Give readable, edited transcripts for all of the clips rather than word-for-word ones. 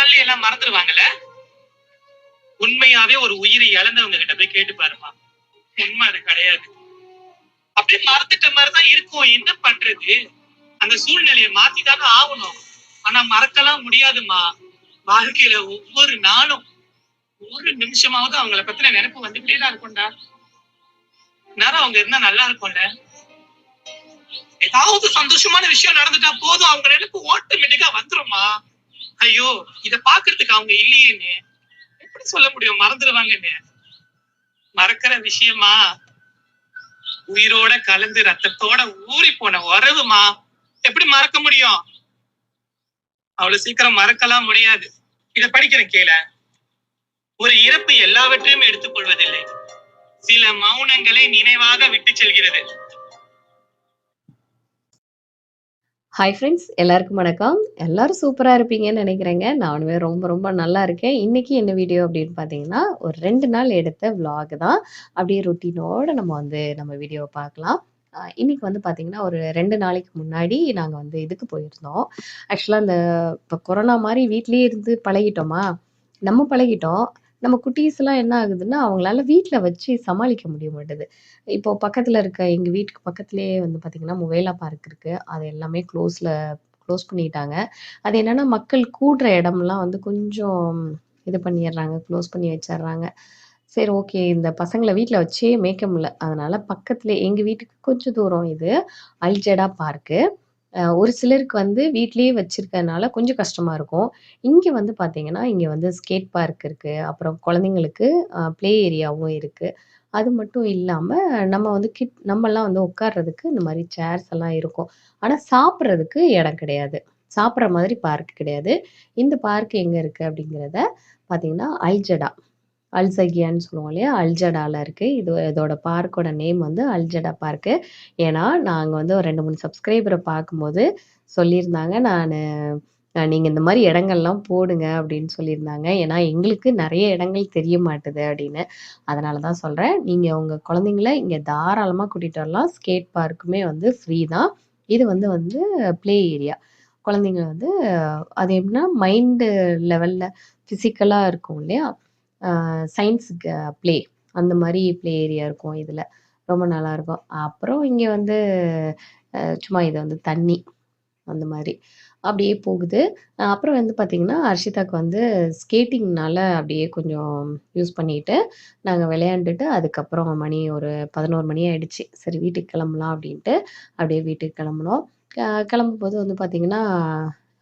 நாள்லயே எல்லாம் மறந்துடுவாங்கல்ல. உண்மையாவே ஒரு உயிரை இழந்தவங்க கிட்ட போய் கேட்டு பாருமா, உண்மை அது கிடையாது. அப்படியே மறந்துட்ட மாதிரிதான் இருக்கும். என்ன பண்றது? அந்த சூழ்நிலையை மாத்திதானே ஆகணும். ஆனா மறக்கலாம் முடியாதுமா. வாழ்க்கையில ஒவ்வொரு நாளும் ஒரு நிமிஷமாவது அவங்கள பத்தின நினைப்பு வந்துட்டே தான் இருக்கும்டா. நேரம் அவங்க இருந்தா நல்லா இருக்கும்ல. ஏதாவது சந்தோஷமான விஷயம் நடந்துட்டா போதும், அவங்க நினைப்பு ஆட்டோமேட்டிக்கா வந்துருமா. ஐயோ, இத பாக்குறதுக்கு அவங்க இல்லையேன்னு எப்படி சொல்ல முடியும் மறந்துடுவாங்கன்னு? மறக்கிற விஷயமா உயிரோட கலந்து ரத்தத்தோட ஊறி போன உறவுமா, எப்படி மறக்க முடியும்? அவ்வளவு சீக்கிரம் மறக்கலாம் முடியாது. இத படிக்கிறேன் கேள. ஒரு இறப்பு எல்லாவற்றையும் எடுத்துக் கொள்வதில்லை, சில மௌனங்களை நினைவாக விட்டு செல்கிறது. ஹாய் ஃப்ரெண்ட்ஸ், எல்லாருக்கும் வணக்கம். எல்லாரும் சூப்பராக இருப்பீங்கன்னு நினைக்கிறேங்க. நானுமே ரொம்ப ரொம்ப நல்லா இருக்கேன். இன்றைக்கி என்ன வீடியோ அப்படின்னு பார்த்தீங்கன்னா, ஒரு 2 நாள் எடுத்த விலாக் தான். அப்படியே ரொட்டீனோடு நம்ம வீடியோவை பார்க்கலாம். இன்றைக்கி வந்து பார்த்திங்கன்னா, ஒரு 2 நாளைக்கு முன்னாடி நாங்கள் வந்து இதுக்கு போயிருந்தோம். ஆக்சுவலாக இந்த இப்போ கொரோனா மாதிரி வீட்லேயே இருந்து பழகிட்டோமா, நம்ம பழகிட்டோம். நம்ம குட்டீஸ்லாம் என்ன ஆகுதுன்னா, அவங்களால வீட்ல வச்சு சமாளிக்க முடிய மாட்டுது. இப்போ பக்கத்துல இருக்க எங்க வீட்டுக்கு பக்கத்திலேயே வந்து பார்த்தீங்கன்னா, முவேலா பார்க் இருக்கு. அது எல்லாமே க்ளோஸ் பண்ணிட்டாங்க. அது என்னன்னா, மக்கள் கூடுற இடம்லாம் வந்து கொஞ்சம் இது பண்ணிர்றாங்க. க்ளோஸ் பண்ணி வச்சர்றாங்க. சரி, ஓகே. இந்த பசங்கள வீட்ல வச்சே மேய்க்க முடியல. அதனால பக்கத்திலே எங்க வீட்டுக்கு கொஞ்சம் தூரம் இது அல்ஜெடா பார்க்கு. ஒரு சிலருக்கு வந்து வீட்லயே வச்சிருக்கனால கொஞ்சம் கஷ்டமா இருக்கும். இங்க வந்து பார்த்தீங்கன்னா, இங்க வந்து ஸ்கேட் பார்க் இருக்கு. அப்புறம் குழந்தைங்களுக்கு ப்ளே ஏரியாவும் இருக்கு. அது மட்டும் இல்லாம நம்ம வந்து நம்மலாம் வந்து உட்கார்றதுக்கு இந்த மாரி சேர்ஸ் எல்லாம் இருக்கும். ஆனா சாப்பிடுறதுக்கு இடம் கிடையாது. சாப்பிடுற மாதிரி பார்க் கிடையாது. இந்த பார்க் எங்க இருக்கு அப்படிங்கிறத பார்த்தீங்கன்னா, அல்சகியான்னு சொல்லுவோம் இல்லையா? அல்ஜடால இருக்கு. இதோட பார்க்கோட நேம் வந்து அல்ஜடா பார்க்கு. ஏன்னா, நாங்க வந்து ஒரு 2, 3 சப்ஸ்கிரைபர பார்க்கும்போது சொல்லியிருந்தாங்க. நீங்க இந்த மாரி இடங்கள்லாம் போடுங்க அப்படின்னு சொல்லியிருந்தாங்க. ஏன்னா, எங்களுக்கு நெறைய இடங்கள் தெரிய மாட்டுது அப்படின்னு. அதனால தான் சொல்றேன். நீங்க உங்க குழந்தைங்கள இங்க தாராளமா கூட்டிட்டு வரலாம். ஸ்கேட் பார்க்குமே வந்து ஃப்ரீ தான். இது வந்து வந்து ப்ளே ஏரியா. குழந்தைங்க வந்து அது எப்படின்னா மைண்டு லெவல்ல ஃபிசிக்கலா இருக்கும் இல்லையா? சயின்ஸ் ப்ளே அந்த மாரி ப்ளே ஏரியா இருக்கும் இதுல. ரொம்ப நல்லாயிருக்கும். அப்புறம் இங்க வந்து சும்மா இது வந்து தண்ணி அந்த மாரி. அப்படியே போகுது. அப்புறம் வந்து பார்த்தீங்கன்னா, அர்ஷிதாக்கு வந்து ஸ்கேட்டிங்னால அப்படியே கொஞ்சம் யூஸ் பண்ணிட்டு, நாங்க விளையாண்டுட்டு அதுக்கப்புறம் மணி ஒரு 11 மணி ஆயிடுச்சு. சரி வீட்டுக்கு கிளம்பலாம் அப்படின்ட்டு, அப்படியே வீட்டுக்கு கிளம்புனோம். கிளம்பும்போது வந்து பார்த்தீங்கன்னா,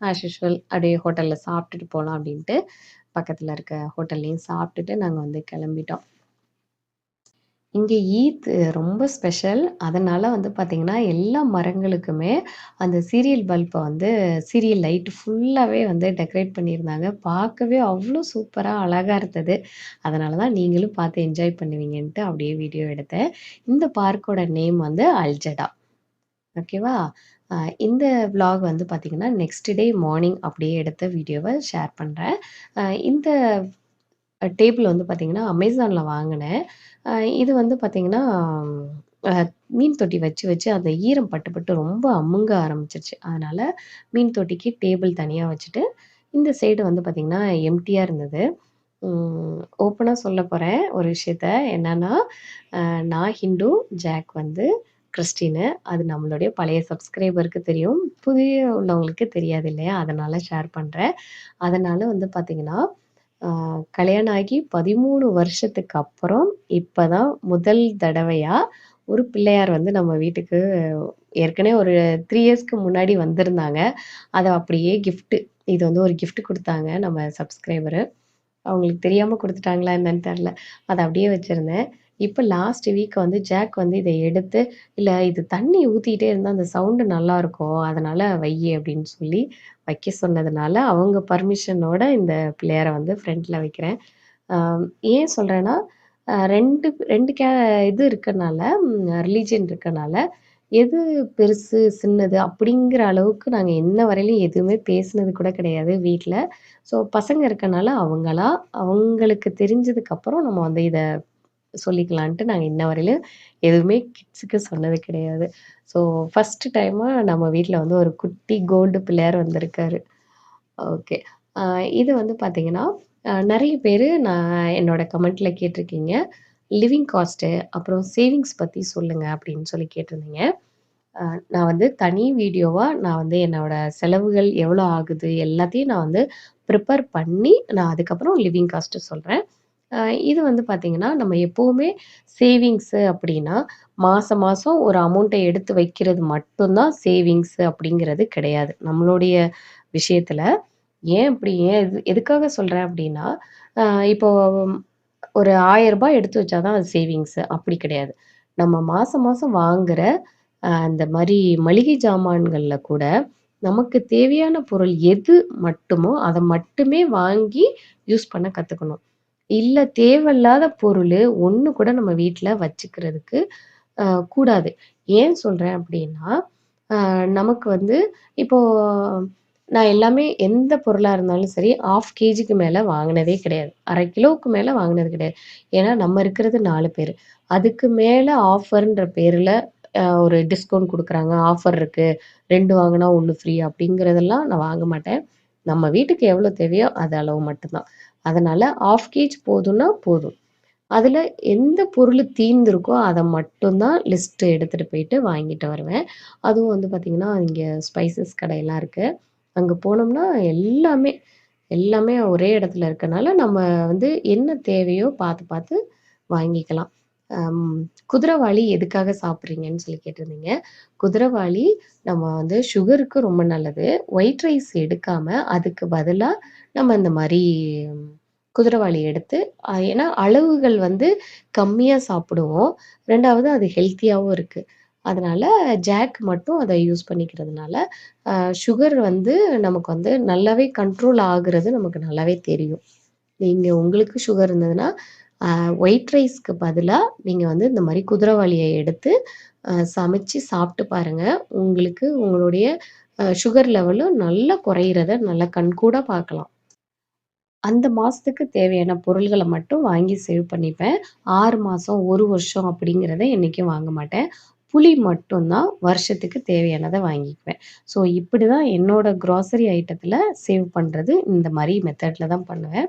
ஆஸ் யூசுவல் அப்படியே ஹோட்டல்ல சாப்பிட்டுட்டு போலாம் அப்படின்ட்டு, பக்கத்துல இருக்க ஹோட்டல்லயும் சாப்பிட்டுட்டு நாங்க வந்து கிளம்பிட்டோம். இங்க ஈத் ரொம்ப ஸ்பெஷல். அதனால வந்து பார்த்தீங்கன்னா, எல்லா மரங்களுக்குமே அந்த சீரியல் பல்ப வந்து சீரியல் லைட் ஃபுல்லாவே வந்து டெக்கரேட் பண்ணியிருந்தாங்க. பார்க்கவே அவ்ளோ சூப்பரா அழகா இருந்தது. அதனால தான் நீங்களும் பார்த்து என்ஜாய் பண்ணுவீங்கன்ட்டு அப்படியே வீடியோ எடுத்தேன். இந்த பார்க்கோட நேம் வந்து அல்ஜடா. ஓகேவா? அ இந்த விளாக் வந்து பார்த்தீங்கன்னா, நெக்ஸ்ட் டே மார்னிங் அப்படியே எடுத்த வீடியோவ ஷேர் பண்றேன். இந்த டேபிள் வந்து பார்த்தீங்கன்னா, அமேசான்ல வாங்குனேன். அ இது வந்து பார்த்தீங்கன்னா, அ மீன் தொட்டி வச்சு வச்சு அந்த ஈரம் பட்டு பட்டு ரொம்ப அமுங்க ஆரம்பிச்சுருச்சு. அதனால மீன் தொட்டிக்கு டேபிள் தனியா வச்சுட்டு, இந்த சைடு வந்து பார்த்தீங்கன்னா, எம்ப்டியா இருந்தது. ஓப்பனா சொல்ல போறேன் ஒரு விஷயத்த. என்னன்னா, நான் ஹிந்து, ஜாக் வந்து கிறிஸ்டினு. அது நம்மளுடைய பழைய சப்ஸ்கிரைபருக்கு தெரியும். புதிய உள்ளவங்களுக்கு தெரியாது இல்லையா? அதனால ஷேர் பண்றேன். அதனால வந்து பார்த்தீங்கன்னா, கல்யாணம் ஆகி 13 வருஷத்துக்கு அப்புறம் இப்பதான் முதல் தடவையா ஒரு பிள்ளையார் வந்து நம்ம வீட்டுக்கு ஏற்கனவே ஒரு 3 இயர்ஸ்க்கு முன்னாடி வந்திருந்தாங்க. அத அப்படியே இது வந்து ஒரு கிஃப்ட் குடுத்தாங்க நம்ம சப்ஸ்கிரைபரு. அவங்களுக்கு தெரியாம குடுத்துட்டாங்களா என்னன்னு தெரியல. அத அப்படியே வச்சிருந்தேன். இப்ப லாஸ்ட் வீக் வந்து ஜாக் வந்து இத எடுத்து, "இல்ல இது தண்ணி ஊத்திட்டே இருந்தா அந்த சவுண்ட் நல்லாருக்கும். அதனால வையி" அப்படின்னு சொல்லி வைக்க சொன்னதுனால, அவங்க பர்மிஷனோட இந்த பிள்ளையார வந்து ஃப்ரண்ட்ல வைக்கிறேன். அ ஏன் சொல்றேன்னா, 2 இது இருக்கனால, ரிலிஜியன் இருக்கனால, எது பெருசு, சின்னது அப்படிங்கிற அளவுக்கு நாங்க இன்ன வரையிலும் எதுவுமே பேசினது கூட கிடையாது வீட்ல. ஸோ பசங்க இருக்கனால அவங்களுக்கு தெரிஞ்சதுக்கப்புறம் நம்ம வந்து இத சொல்லிக்கலான்ட்டு நாங்க இன்ன வரையிலும் எதுவுமே கிட்ஸுக்கு சொன்னது கிடையாது. ஸோ ஃபர்ஸ்ட் டைமா நம்ம வீட்ல வந்து ஒரு குட்டி கோல்டு பிள்ளையார் வந்திருக்காரு. ஓகே. அ இது வந்து பார்த்தீங்கன்னா, நெறைய பேரு என்னோட கமெண்ட்ல கேட்டிருக்கீங்க. லிவிங் காஸ்ட்டு, அப்புறம் சேவிங்ஸ் பத்தி சொல்லுங்க அப்படின்னு சொல்லி கேட்டிருந்தீங்க. அ நான் வந்து தனி வீடியோவா நான் வந்து என்னோட செலவுகள் எவ்வளோ ஆகுது எல்லாத்தையும் நான் வந்து ப்ரிப்பேர் பண்ணி, நான் அதுக்கப்புறம் லிவிங் காஸ்ட்டு சொல்றேன். அ இது வந்து பார்த்தீங்கன்னா, நம்ம எப்பவுமே சேவிங்ஸு அப்படின்னா, மாசம் மாசம் ஒரு அமௌண்ட்ட எடுத்து வைக்கிறது மட்டும் தான் சேவிங்ஸு அப்படிங்கிறது கிடையாது. நம்மளுடைய விஷயத்துல. ஏன் எதுக்காக சொல்றேன் அப்படின்னா, அ இப்போ ஒரு ரூ. 1000 எடுத்து வச்சா தான் அது சேவிங்ஸு அப்படி கிடையாது. நம்ம மாசம் மாசம் வாங்குற அந்த மாரி மளிகை ஜாமான்கள்ல கூட, நமக்கு தேவையான பொருள் எது மட்டுமோ, அத மட்டுமே வாங்கி யூஸ் பண்ண கத்துக்கணும். இல்ல தேவையில்லாத பொருளு ஒண்ணு கூட நம்ம வீட்ல வச்சுக்கிறதுக்கு அ கூடாது. ஏன் சொல்றேன் அப்டின்னா, நமக்கு வந்து இப்போ நான் எல்லாமே எந்த பொருளா இருந்தாலும் சரி, 1/2 கேஜிக்கு மேல வாங்குனதே கிடையாது. 1/2 கிலோவுக்கு மேல வாங்குனது கிடையாது. ஏன்னா நம்ம இருக்கிறது 4 பேரு. அதுக்கு மேல ஆஃபர்ன்ற பேருல ஒரு டிஸ்கவுண்ட் குடுக்குறாங்க. ஆஃபர் இருக்கு. 2 வாங்குனா 1 ஃப்ரீ அப்டிங்கிறதெல்லாம் நான் வாங்க மாட்டேன். நம்ம வீட்டுக்கு எவ்வளோ தேவையோ அது அளவு மட்டும் தான். அதனால 1/2 கேஜ் போதும்னா போதும். அதுல எந்த பொருளு தீர்ந்திருக்கோ, அத மட்டும் தான் லிஸ்ட் எடுத்துட்டு போயிட்டு வாங்கிட்டு வருவேன். அதுவும் வந்து பார்த்தீங்கன்னா, இங்க ஸ்பைசஸ் கடையெல்லாம் இருக்கு. அங்க போனோம்னா எல்லாமே, எல்லாமே ஒரே இடத்துல இருக்கனால, நம்ம வந்து என்ன தேவையோ பார்த்து, பார்த்து வாங்கிக்கலாம். அம் குதிரவாளி எதுக்காக சாப்பிடுறீங்கன்னு சொல்லி கேட்டிருந்தீங்க. குதிரவாளி நம்ம வந்து சுகருக்கு ரொம்ப நல்லது. ஒயிட் ரைஸ் எடுக்காம, அதுக்கு பதிலா நம்ம இந்த மாரி குதிரவாளி எடுத்து ஏன்னா அளவுகள் வந்து கம்மியா சாப்பிடுவோம். 2வது அது ஹெல்த்தியாவும் இருக்கு. அதனால ஜாக் மட்டும் அத யூஸ் பண்ணிக்கிறதுனால, சுகர் வந்து நமக்கு வந்து நல்லாவே கண்ட்ரோல் ஆகுறது நமக்கு நல்லாவே தெரியும். நீங்க உங்களுக்கு சுகர் இருந்ததுன்னா, அ ஒயிட் ரைஸ்க்கு பதிலா நீங்க வந்து இந்த மாரி குதிரவாளிய எடுத்து சமைச்சு சாப்பிட்டு பாருங்க. உங்களுக்கு உங்களுடைய சுகர் லெவலும் நல்லா குறையிறத நல்லா கண்கூடா பார்க்கலாம். அந்த மாசத்துக்கு தேவையான பொருள்கள மட்டும் வாங்கி சேவ் பண்ணிப்பேன். 6 மாசம், 1 வருஷம் அப்படிங்கிறத என்னைக்கும் வாங்க மாட்டேன். புளி மட்டும் தான் வருஷத்துக்கு தேவையானத வாங்கிக்குவேன். ஸோ இப்படிதான் என்னோட குரோசரி ஐட்டத்துல சேவ் பண்றது இந்த மாரி மெத்தட்ல தான் பண்ணுவேன்.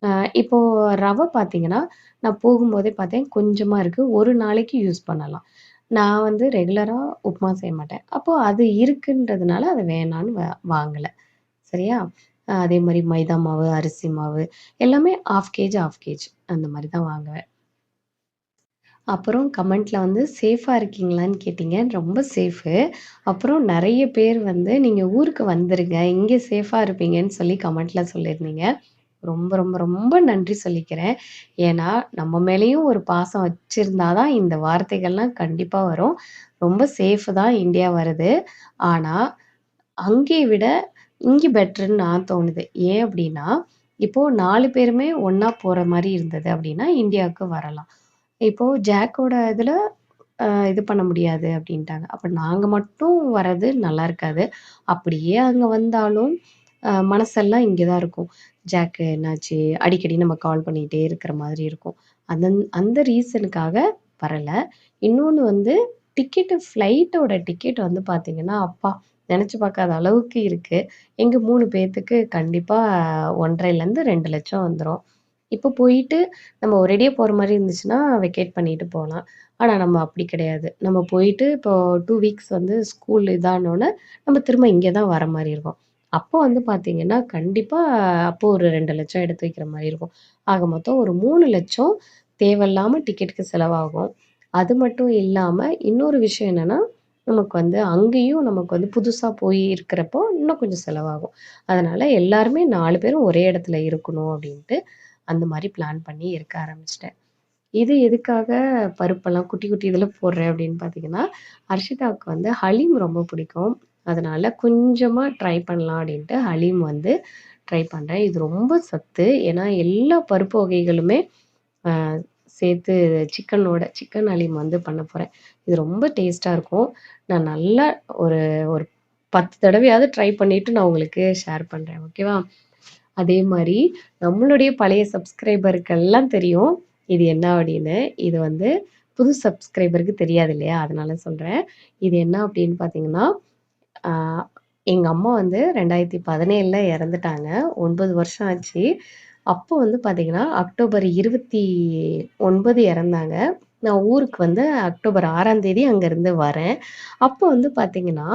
அ இப்போ ரவ பார்த்தீங்கன்னா, நான் போகும்போதே பார்த்தேன் கொஞ்சமா இருக்கு. ஒரு நாளைக்கு யூஸ் பண்ணலாம். நான் வந்து ரெகுலரா உப்புமா செய்ய மாட்டேன். அப்போ அது இருக்குன்றதுனால அத வேணான்னு வாங்கல. சரியா? அதே மாரி மைதா மாவு, அரிசி மாவு எல்லாமே 1/2 கேஜ், 1/2 கேஜ் அந்த மாரி தான் வாங்குவேன். அப்புறம் கமெண்ட்ல வந்து சேஃபா இருக்கீங்களான்னு கேட்டீங்க. ரொம்ப சேஃபு. அப்புறம் நெறைய பேர் வந்து நீங்க ஊருக்கு வந்துருங்க. இங்க சேஃபா இருப்பீங்கன்னு சொல்லி கமெண்ட்ல சொல்லியிருந்தீங்க. ரொம்ப, ரொம்ப, ரொம்ப நன்றி சொல்லிக்கிறேன். ஏன்னா, நம்ம மேலயும் ஒரு பாசம் வச்சிருந்தா தான் இந்த வார்த்தைகள்லாம் கண்டிப்பா வரும். ரொம்ப சேஃப் தான் இந்தியா வருது. ஆனா அங்கே விட இங்க பெட்டர்ன்னு நான் தோணுது. ஏன் அப்டின்னா, இப்போ 4 பேருமே ஒண்ணா போற மாரி இருந்தது அப்டின்னா, இந்தியாவுக்கு வரலாம். இப்போ ஜாக்கோட இதுல இது பண்ண முடியாது அப்டின்ட்டாங்க. அப்ப நாங்க மட்டும் வர்றது நல்லா இருக்காது. அப்படியே அங்க வந்தாலும் மனசெல்லாம் இங்க தான் இருக்கும். ஜாக்கு என்னாச்சு? அடிக்கடி நம்ம கால் பண்ணிட்டே இருக்கிற மாதிரி இருக்கும். அந்த ரீசனுக்காக வரல. இன்னொன்னு வந்து ஃப்ளைட்டோட டிக்கெட் வந்து பார்த்தீங்கன்னா, அப்பா! நெனச்சு பார்க்காத அளவுக்கு இருக்கு. எங்க 3 பேத்துக்கு கண்டிப்பா 1,50,000லேருந்து 2,00,000 வந்துரும். இப்போ போயிட்டு நம்ம ஒரேடியா போற மாரி இருந்துச்சுன்னா, வெக்கேட் பண்ணிட்டு போலாம். ஆனா நம்ம அப்படி கிடையாது. நம்ம போயிட்டு இப்போ 2 வீக்ஸ் வந்து ஸ்கூல் இதானோனே, நம்ம திரும்ப இங்க தான் வர மாரி இருக்கும். அப்போ வந்து பார்த்தீங்கன்னா, கண்டிப்பா அப்போ ஒரு 2,00,000 எடுத்து வைக்கிற மாரி இருக்கும். ஆக மொத்தம் ஒரு 3,00,000 தேவையில்லாம டிக்கெட்டுக்கு செலவாகும். அது மட்டும் இல்லாம, இன்னொரு விஷயம் என்னன்னா, நமக்கு வந்து அங்கேயும் நமக்கு வந்து புதுசா போய் இருக்கிறப்போ, இன்னும் கொஞ்சம் செலவாகும். அதனால எல்லாருமே 4 பேரும் ஒரே இடத்துல இருக்கணும் அப்டின்ட்டு, அந்த மாரி பிளான் பண்ணி இருக்க ஆரம்பிச்சுட்டேன். இது எதுக்காக பருப்பெல்லாம் குட்டி, குட்டி இதில போடுறேன் அப்படின்னு பார்த்தீங்கன்னா, அர்ஷிதாவுக்கு வந்து ஹலீம் ரொம்ப பிடிக்கும். அதனால கொஞ்சமா ட்ரை பண்ணலாம் அப்படின்ட்டு ஹலீம் வந்து ட்ரை பண்றேன். இது ரொம்ப சத்து. ஏன்னா எல்லா பருப்பு வகைகளுமே அ சேர்த்து சிக்கன் ஹலீம் வந்து பண்ண போறேன். இது ரொம்ப டேஸ்ட்டா இருக்கும். நான் நல்லா ஒரு ஒரு 10 தடவையாவது ட்ரை பண்ணிட்டு நான் உங்களுக்கு ஷேர் பண்றேன். ஓகேவா? அதே மாரி நம்மளுடைய பழைய சப்ஸ்கிரைபருக்கெல்லாம் தெரியும். இது என்ன அப்படின்னு. இது வந்து புது சப்ஸ்கிரைபருக்கு தெரியாது இல்லையா? அதனால சொல்றேன். இது என்ன அப்படின்னு பார்த்தீங்கன்னா, ஆ எங்க அம்மா வந்து 2017ல இறந்துட்டாங்க. 9 வருஷம் ஆச்சு. அப்போ வந்து பார்த்தீங்கன்னா, அக்டோபர் 29 இறந்தாங்க. நான் ஊருக்கு வந்து அக்டோபர் 6ஆம் தேதி அங்கருந்து வரேன். அப்போ வந்து பார்த்தீங்கன்னா,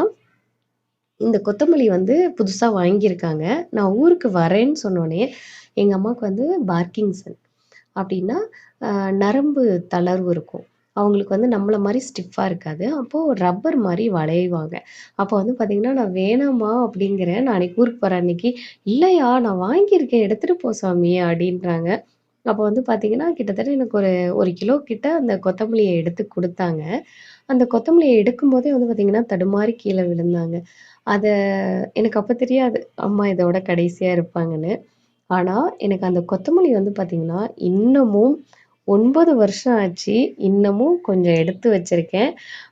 இந்த கொத்தமல்லி வந்து புதுசா வாங்கியிருக்காங்க. நான் ஊருக்கு வரேன்னு சொன்னோனே, எங்க அம்மாவுக்கு வந்து பார்க்கின்சன். அப்டின்னா, அ நரம்பு தளர்வு இருக்கும். அவங்களுக்கு வந்து நம்மள மாரி ஸ்டிஃப்பா இருக்காது. அப்போ ரப்பர் மாரி வளைவாங்க. அப்போ வந்து பார்த்தீங்கன்னா, நான் வேணாம்மா அப்டிங்கிறேன். நான் அன்னைக்கு ஊருக்கு போற அன்னைக்கு, "இல்லையா நான் வாங்கியிருக்கேன் எடுத்துட்டு போ சாமி" அப்டின்றாங்க. அப்போ வந்து பார்த்தீங்கன்னா, கிட்டத்தட்ட எனக்கு ஒரு 1 கிலோ கிட்ட அந்த கொத்தமல்லிய எடுத்து குடுத்தாங்க. அந்த கொத்தமல்லிய எடுக்கும்போதே வந்து பார்த்தீங்கன்னா, தடுமாறி கீழ விழுந்தாங்க. அத எனக்கு அப்ப தெரியாது, அம்மா இதோட கடைசியா இருப்பாங்கன்னு. ஆனா, எனக்கு அந்த கொத்தமல்லி வந்து பார்த்தீங்கன்னா, இன்னமும் 9 வருஷம் ஆச்சு. இன்னமும் கொஞ்சம் எடுத்து வச்சிருக்கேன்.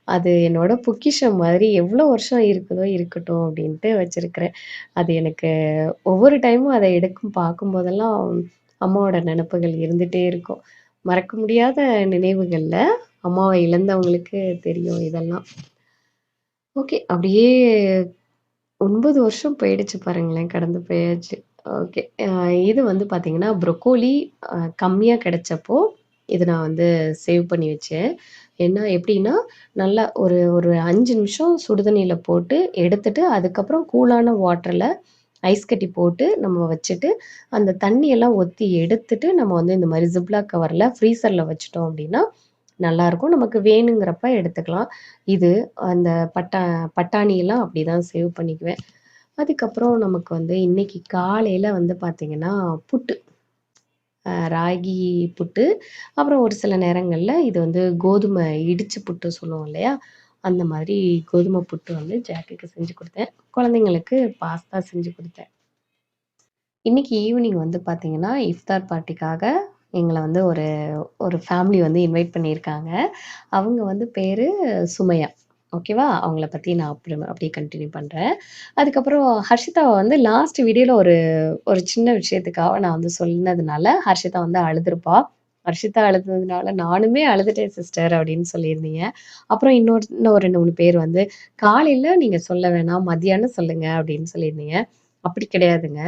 அது என்னோட பொக்கிஷம் மாதிரி எவ்வளோ வருஷம் இருக்குதோ இருக்கட்டும் அப்டின்ட்டு வச்சிருக்கிறேன். அது எனக்கு ஒவ்வொரு டைமும் அத எடுக்கும் பார்க்கும்போதெல்லாம், அம்மாவோட நெனப்புகள் இருந்துட்டே இருக்கும். மறக்க முடியாத நினைவுகள்ல, அம்மாவ இழந்தவங்களுக்கு தெரியும் இதெல்லாம். ஓகே. அப்படியே 9 வருஷம் போயிடுச்சு பாருங்களேன். கடந்து போயாச்சு. ஓகே. இது வந்து பார்த்தீங்கன்னா, ப்ரொக்கோலி கம்மியா கிடைச்சப்போ, இது நான் வந்து சேவ் பண்ணி வச்சேன். என்ன எப்படின்னா, நல்லா ஒரு ஒரு 5 நிமிஷம் சுடுதண்ணீல போட்டு எடுத்துட்டு, அதுக்கப்புறம் கூலான வாட்டர்ல ஐஸ் கட்டி போட்டு நம்ம வச்சுட்டு, அந்த தண்ணியெல்லாம் ஒத்தி எடுத்துட்டு, நம்ம வந்து இந்த மாரி ஜிப்லாக் கவர்ல ஃப்ரீசர்ல வச்சுட்டோம் அப்படின்னா, நல்லாருக்கும். நமக்கு வேணுங்கிறப்ப எடுத்துக்கலாம். இது அந்த பட்டாணியெல்லாம் அப்படிதான் சேவ் பண்ணிக்குவேன். அதுக்கப்புறம் நமக்கு வந்து இன்னைக்கு காலையில வந்து பார்த்தீங்கன்னா, புட்டு. ராகி புட்டு. அப்புறம் ஒரு சில நேரங்கள்ல இது வந்து கோதுமை இடிச்ச புட்டு சொல்லுவோம் இல்லையா? அந்த மாதிரி கோதுமை புட்டு வந்து ஜாக்குக்கு செஞ்சு குடுத்தேன். குழந்தைங்களுக்கு பாஸ்தா செஞ்சு குடுத்தேன். இன்னைக்கு ஈவினிங் வந்து பார்த்தீங்கன்னா, இஃப்தார் பார்ட்டிக்காக எங்கள வந்து ஒரு ஒரு ஃபேமிலி வந்து இன்வைட் பண்ணியிருக்காங்க. அவங்க வந்து பேரு சுமையா. ஓகேவா? அவங்கள பத்தி நான் அப்படியே கன்டின்யூ பண்றேன். அதுக்கப்புறம் ஹர்ஷிதாவ வந்து லாஸ்ட் வீடியோல ஒரு ஒரு சின்ன விஷயத்துக்காக நான் வந்து சொன்னதுனால, ஹர்ஷிதா வந்து அழுதுருப்பா. ஹர்ஷிதா அழுததுனால நானுமே அழுதுட்டேன் சிஸ்டர் அப்படின்னு சொல்லியிருந்தீங்க. அப்புறம் இன்னும் ஒரு 2, 3 பேர் வந்து, காலையில நீங்க சொல்ல வேணாம், மதியானம் சொல்லுங்க அப்படின்னு சொல்லியிருந்தீங்க. அப்படி கிடையாதுங்க.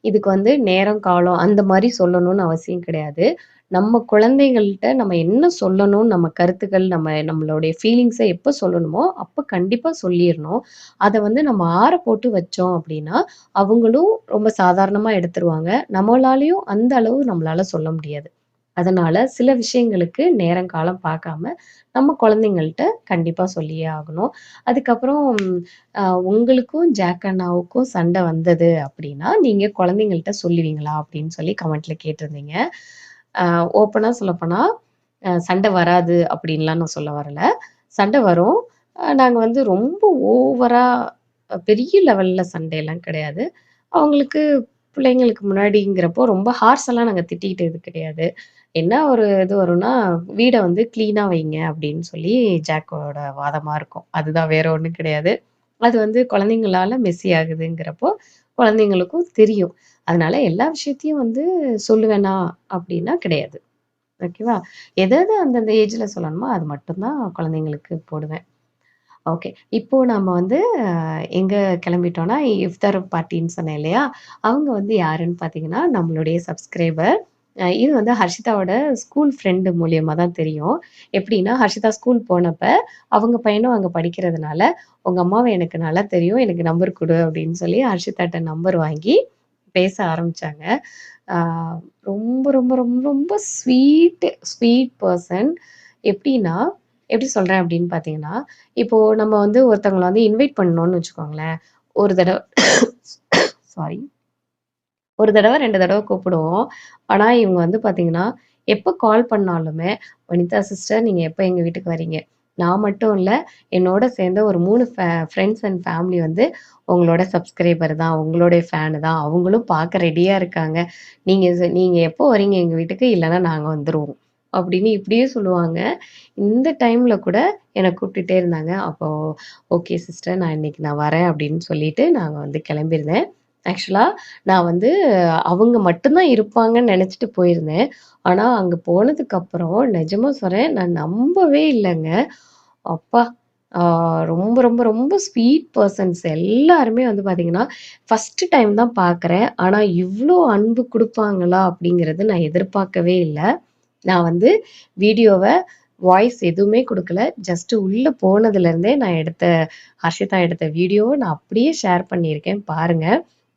இதுக்கு வந்து நேரம், காலம் அந்த மாரி சொல்லணும்னு அவசியம் கிடையாது. நம்ம குழந்தைகள்ட்ட நம்ம என்ன சொல்லணும், நம்ம கருத்துக்கள், நம்மளுடைய ஃபீலிங்ஸ எப்ப சொல்லணுமோ, அப்ப கண்டிப்பா சொல்லிறணும். அத வந்து நம்ம ஆற போட்டு வச்சோம் அப்படின்னா, அவங்களும் ரொம்ப சாதாரணமா எடுத்துருவாங்க. நம்மளாலயும் அந்த அளவு நம்மளால சொல்ல முடியாது. அதனால சில விஷயங்களுக்கு நேரம், காலம் பார்க்காம, நம்ம குழந்தைங்கள்ட்ட கண்டிப்பா சொல்லியே ஆகணும். அதுக்கப்புறம் அ உங்களுக்கும் ஜாக் அண்ணாவுக்கும் சண்டை வந்தது அப்படின்னா, நீங்க குழந்தைங்கள்ட்ட சொல்லுவீங்களா? அப்படின்னு சொல்லி கமெண்ட்ல கேட்டிருந்தீங்க. அ ஓப்பனா சொல்லப்போனா, சண்டை வராது அப்படின்லாம் நான் சொல்ல வரல. சண்டை வரும். நாங்க வந்து ரொம்ப ஓவரா பெரிய லெவல்ல சண்டைலாம் கிடையாது. அவங்களுக்கு பிள்ளைங்களுக்கு முன்னாடிங்கிறப்போ ரொம்ப ஹார்ஸெல்லாம் நாங்க திட்டிக்கிட்டது கிடையாது. என்ன ஒரு இது வரும்னா, "வீட வந்து கிளீனா வைங்க" அப்படின்னு சொல்லி ஜாக்கோட வாதமா இருக்கும். அதுதான் வேற ஒண்ணும் கிடையாது. அது வந்து குழந்தைங்களால மெஸ்ஸி ஆகுதுங்கிறப்போ, குழந்தைங்களுக்கும் தெரியும். அதனால எல்லா விஷயத்தையும் வந்து சொல்லுவேனா அப்படின்னா கிடையாது. ஓகேவா? எது எது அந்தந்த ஏஜ்ல சொல்லணுமோ, அது மட்டும் தான் குழந்தைங்களுக்கு போடுவேன். ஓகே. இப்போ நம்ம வந்து எங்க கிளம்பிட்டோம்னா, இஃப்தார் பார்ட்டின்னு சொன்னேன் இல்லையா? அவங்க வந்து யாருன்னு பார்த்தீங்கன்னா, நம்மளுடைய சப்ஸ்கிரைபர். இது வந்து ஹர்ஷிதாவோட ஸ்கூல் ஃப்ரெண்ட் மூலியமா தான் தெரியும். எப்படின்னா, ஹர்ஷிதா ஸ்கூல் போனப்ப, அவங்க பையனும் அங்க படிக்கிறதுனால, "உங்க அம்மாவ எனக்கு நல்லா தெரியும். எனக்கு நம்பர் குடு" அப்படின்னு சொல்லி ஹர்ஷிதாட்ட நம்பர் வாங்கி பேச ஆரம்பிச்சாங்க. ஆ ரொம்ப, ரொம்ப, ரொம்ப, ரொம்ப ஸ்வீட் பெர்சன். எப்படின்னா, எப்படி சொல்றேன் அப்படின்னு பார்த்தீங்கன்னா, இப்போ நம்ம வந்து ஒருத்தவங்கள வந்து இன்வைட் பண்ணோம்னு வச்சுக்கோங்களேன். ஒரு தடவ சாரி. ஒரு தடவ, 2 தடவ கூப்பிடுவோம். ஆனா, இவங்க வந்து பார்த்தீங்கன்னா, எப்ப கால் பண்ணாலுமே, "வனிதா சிஸ்டர் நீங்க எப்ப எங்க வீட்டுக்கு வரீங்க?" நான் மட்டும் இல்ல, என்னோட சேர்ந்த ஒரு 3 ஃபிரெண்ட்ஸ் அண்ட் ஃபேமிலி வந்து உங்களோட சப்ஸ்கிரைபர் தான். உங்களுடைய ஃபேனு தான். அவங்களும் பார்க்க ரெடியா இருக்காங்க. நீங்க எப்போ வரீங்க எங்க வீட்டுக்கு? இல்லன்னா நாங்க வந்துருவோம். அப்படின்னு இப்படியே சொல்லுவாங்க. இந்த டைம்ல கூட என்ன கூப்பிட்டுட்டே இருந்தாங்க. அப்போ, "ஓகே சிஸ்டர் நான் வரேன்" அப்படின்னு சொல்லிட்டு நாங்க வந்து கிளம்பிருந்தேன். ஆக்சுவலா நான் வந்து அவங்க மட்டும் தான் இருப்பாங்கன்னு நெனச்சுட்டு போயிருந்தேன். ஆனா, அங்க போனதுக்கப்புறம் நிஜமா சொல்றேன், நான் நம்பவே இல்லங்க. அப்பா! ரொம்ப ரொம்ப ரொம்ப ஸ்வீட் பர்சன்ஸ் எல்லாருமே வந்து பார்த்தீங்கன்னா, ஃபர்ஸ்ட் டைம் தான் பார்க்குறேன். ஆனா இவ்ளோ அன்பு குடுப்பாங்களா? அப்படிங்கிறது நான் எதிர்பார்க்கவே இல்ல. நான் வந்து வீடியோவ வாய்ஸ் எதுவுமே குடுக்கல. ஜஸ்ட் உள்ள போனதுலேருந்தே நான் ஹர்ஷிதா எடுத்த வீடியோவ நான் அப்படியே ஷேர் பண்ணியிருக்கேன் பாருங்க.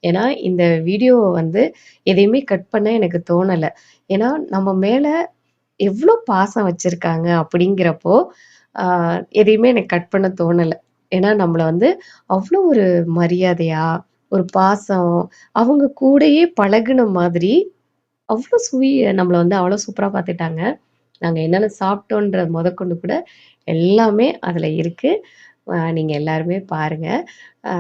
ஏன்னா, இந்த வீடியோவ வந்து எதையுமே கட் பண்ண எனக்கு தோணல. ஏன்னா, நம்ம மேல எவ்ளோ பாசம் வச்சிருக்காங்க அப்படிங்கிறப்போ, ஆ எதையுமே எனக்கு கட் பண்ண தோணல. ஏன்னா, நம்மள வந்து அவ்ளோ ஒரு மரியாதையா, ஒரு பாசம், அவங்க கூடயே பழகுன மாதிரி அவ்ளோ நம்மள வந்து அவ்ளோ சூப்பரா பார்த்துட்டாங்க. நாங்க என்னென்ன சாப்பிட்டோன்ற மொதற்கொண்டு கூட எல்லாமே அதுல இருக்கு. நீங்க எல்லாருமே பாருங்க. அ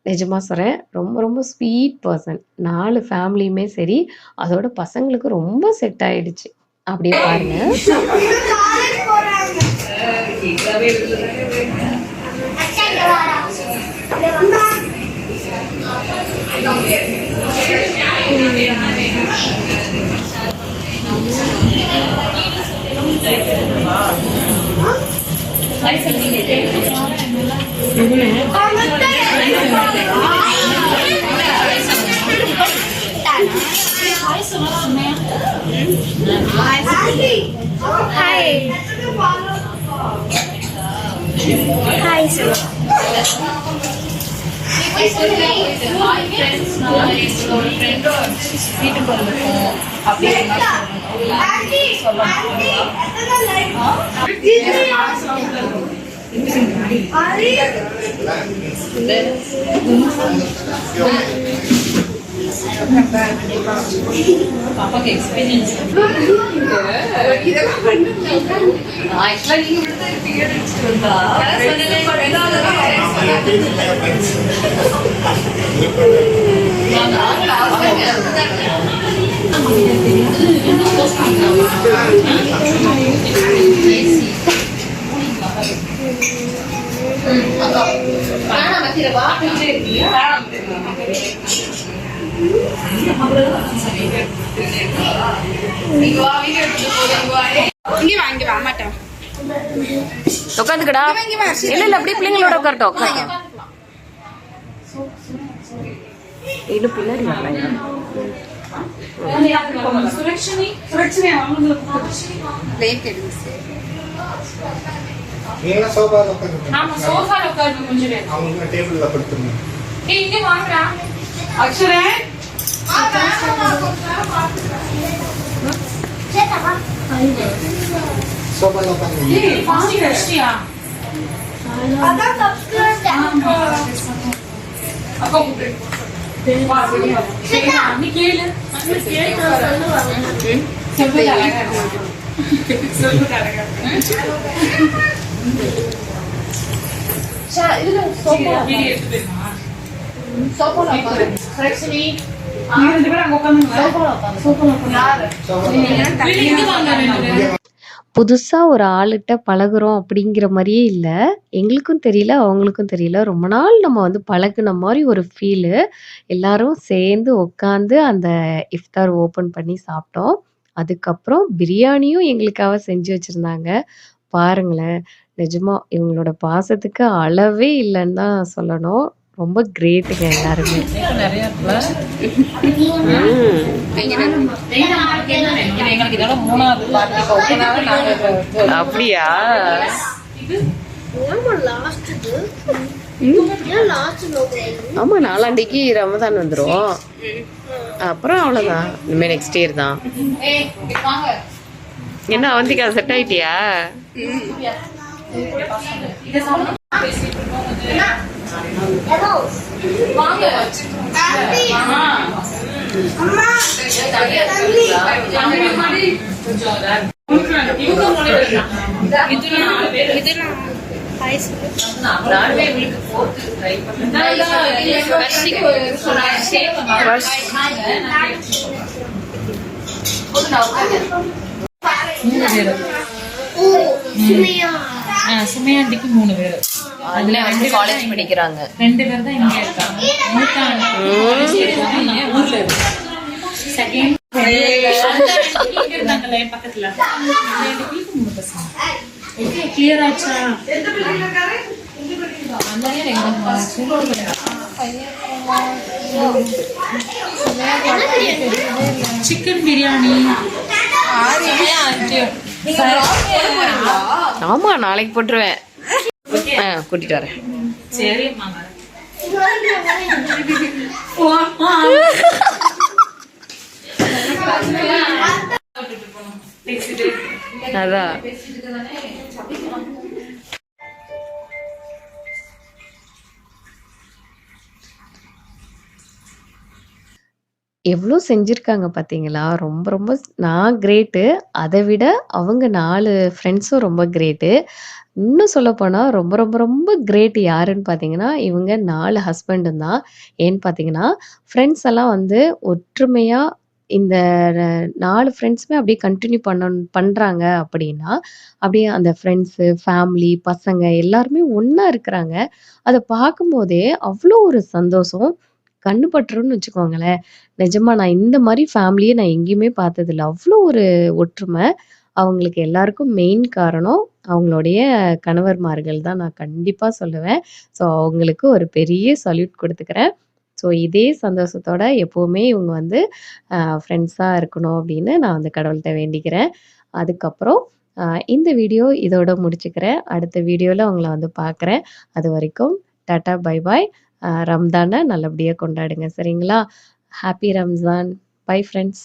நிஜமா சொல்றேன். ரொம்ப ரொம்ப ஸ்வீட் பெர்சன். 4 ஃபேமிலியுமே சரி, அதோட பசங்களுக்கு ரொம்ப செட் ஆயிடுச்சு. அப்படியே பாருங்க. வீட்டுக்கு வந்துருக்கோம் அப்படின்னு பாப்பாக்கு எக்ஸ்பீரியன்ஸ் ஆக்சுவலா நீங்க வந்தா உட்காந்துக்கடா. இல்ல அப்படியே பிள்ளைங்களோட உட்காரட்டும். இன்னும் பின்னாடி வரலாம். புதுசா ஒரு ஆளுட்ட பழகுறோம் அப்படிங்கிற மாரியே இல்ல. எங்களுக்கும் தெரியல, அவங்களுக்கும் தெரியல. ரொம்ப நாள் நம்ம வந்து பழகுன மாரி ஒரு ஃபீலு. எல்லாரும் சேர்ந்து உட்காந்து அந்த இஃப்தார் ஓப்பன் பண்ணி சாப்பிட்டோம். அதுக்கப்புறம் பிரியாணியும் எங்களுக்காக செஞ்சு வச்சிருந்தாங்க. பாருங்களேன், நிஜமா இவங்களோட பாசத்துக்கு அளவே இல்லன்னு தான் சொல்லணும். ரொம்ப கிரேட்டுங்க எல்லாருமே. அப்படியா? ஆமா, 4ஆம் ரமதான் வந்துரும். அப்புறம் அவ்வளவுதான். இனிமே நெக்ஸ்ட் இயர் தான். என்ன அவந்திக்கா செட் ஆயிட்டியா? சுமையாண்டிக்கு 3 பேர். அதுல 2 காலேஜ் படிக்கிறாங்க. 2 பேர் தான் இங்க இருக்காங்க. செகண்ட் இருந்தாங்களே பக்கத்துல. 2 பசங்க. ஓகே, கிளியர் ஆச்சா? சிக்கன் பிரியாணி ஆமா, நாளைக்கு போட்டுருவேன். கூட்டிட்டு வரேன். சரிம்மா. அதான் எவ்வளோ செஞ்சிருக்காங்க பார்த்தீங்களா? ரொம்ப ரொம்ப நான் கிரேட்டு. அதை விட அவங்க 4 ஃப்ரெண்ட்ஸும் ரொம்ப கிரேட்டு. இன்னும் சொல்லப்போனா ரொம்ப ரொம்ப ரொம்ப கிரேட் யாருன்னு பார்த்தீங்கன்னா, இவங்க 4 ஹஸ்பண்டும் தான். ஏன்னு பார்த்தீங்கன்னா, ஃப்ரெண்ட்ஸ் எல்லாம் வந்து ஒற்றுமையா இந்த 4 ஃப்ரெண்ட்ஸுமே அப்படியே கன்டின்யூ பண்றாங்க அப்படின்னா, அப்படியே அந்த ஃப்ரெண்ட்ஸு, ஃபேமிலி, பசங்க எல்லாருமே ஒண்ணா இருக்கிறாங்க. அத பார்க்கும்போதே அவ்வளோ ஒரு சந்தோஷம். கண்ணு பட்டுரும்னு வச்சுக்கோங்களேன். நிஜமா நான் இந்த மாரி ஃபேமிலிய நான் எங்கேயுமே பார்த்ததில்ல. அவ்ளோ ஒரு ஒற்றுமை. அவங்களுக்கு எல்லாருக்கும் மெயின் காரணம் அவங்களுடைய கணவர்மார்கள் தான் நான் கண்டிப்பா சொல்லுவேன். ஸோ அவங்களுக்கு ஒரு பெரிய சல்யூட் குடுத்துக்கிறேன். ஸோ இதே சந்தோஷத்தோட எப்பவுமே இவங்க வந்து ஃப்ரெண்ட்ஸா இருக்கணும் அப்படின்னு நான் வந்து கடவுள்ட்ட வேண்டிக்கிறேன். அதுக்கப்புறம் அ இந்த வீடியோ இதோட முடிச்சுக்கிறேன். அடுத்த வீடியோல உங்கள வந்து பார்க்குறேன். அதுவரைக்கும் டாட்டா, பை பாய். ரம்தான நல்லபடியா கொண்டாடுங்க. சரிங்களா? ஹேப்பி ரம்ஜான். Bye friends.